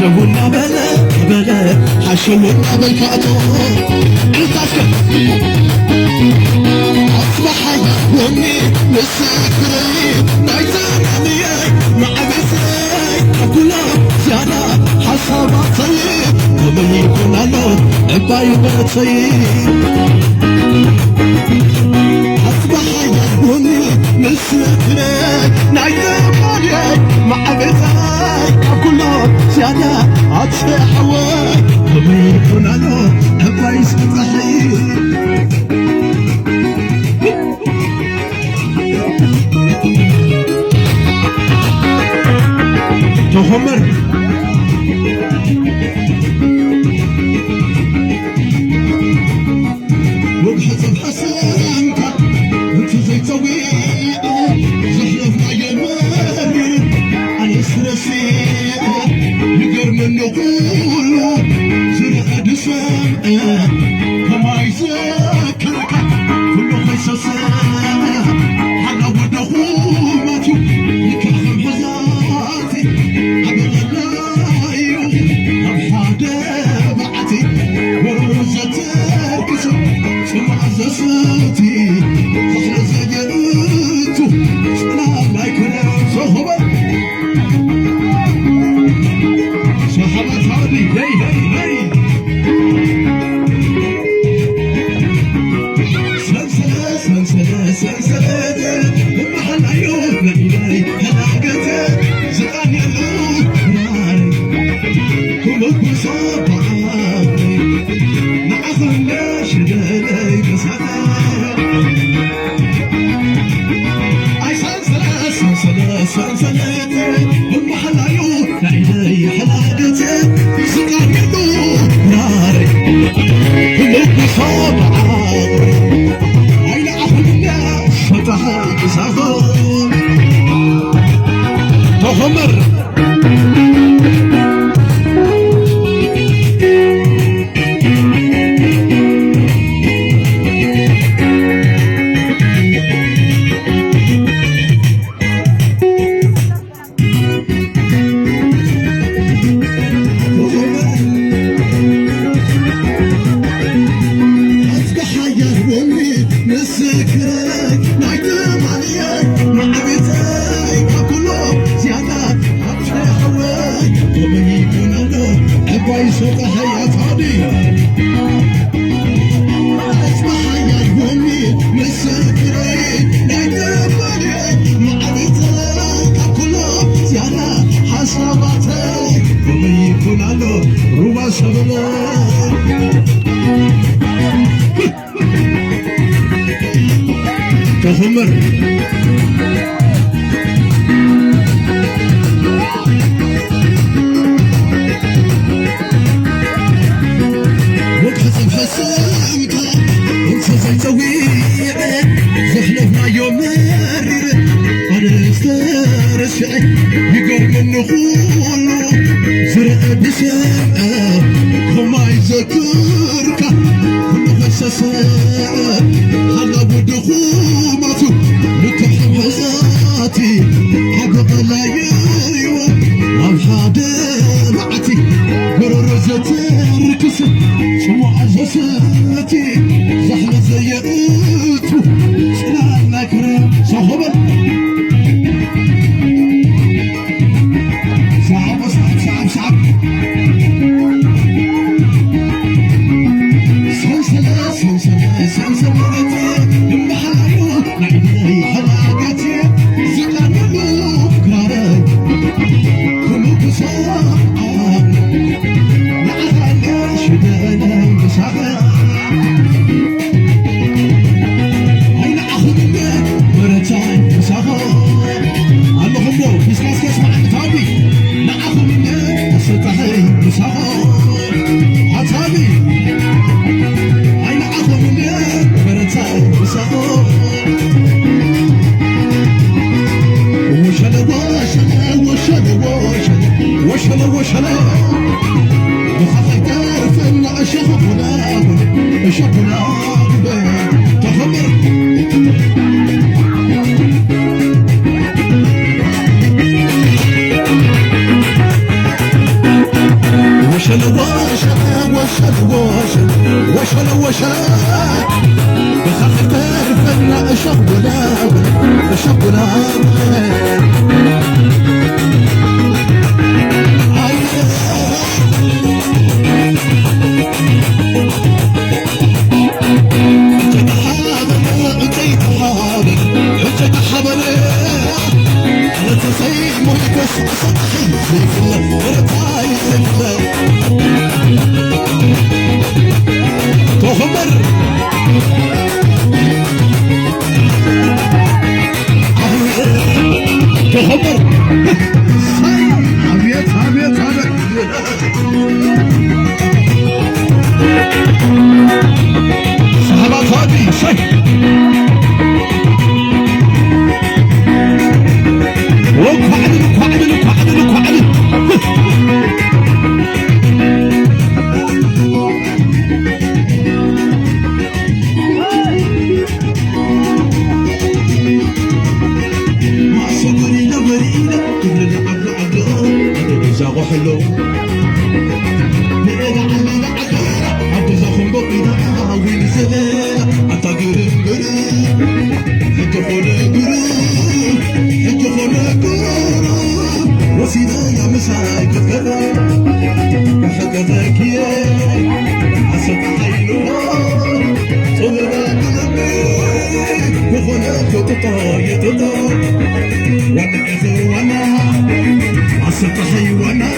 حشبونا بلا حشبونا بالكاتو أصبح يهوني مسكري نايتان عليك مع بسي أقوله زيادة حساباتي ومن يكون له بايباتي أصبح يهوني مسكري نايتان عليك مع بسي أقوله زيادة حساباتي ومن يكون له بايباتي تهمر وبحث بحسنك وانت زي طويل زحلف مع يماني عن اسرسي يقر من نقوله زرع دسام كما يذكرك كله خيسسا على ودهومته يكرم حزاتي صوتي فخر زجرته سلام لا يكون صهبة صحبة حالي هي هي سلسلة سلسلة سلسلة المحل عيون إلي هلاقته زقان يلوك ناري كلك مصابعي نعظم ناشد إلي بسعادة سلسلة المحل عيون إلي هلاقته زقان يلوك ناري كلك مصابعي أين أخذ الناس فتحك سافر تهمر تهمر وقحة بحسامك انت زي طويع زحلف ما يمرر انا استرشعي يقر من نخوله زرع بساء وما يذكرك كل غساسة حلب دخومته متحم حزاتي حبق لايوه أبحاد بعتي بررزة الركسة سوى عزساتي زحلة زيئته سلام مكرم صحبا صعب صعب صعب صعب سلسلة سلسلة سلسلة المحل عيون نعيدي حلاقتي زقان ملوك كاري كلوك صعب نعرف شدانا بسعر أين أخذ منك مرتين بسعر اللهم بو يسمع عتابي نعرف منك أستحي بسعر عتابي أين أخذ منك مرتين بسعر وشلا بخطك تعرف ان شفنا تخمر وشلا بخاف تعرفنا شبنا وانا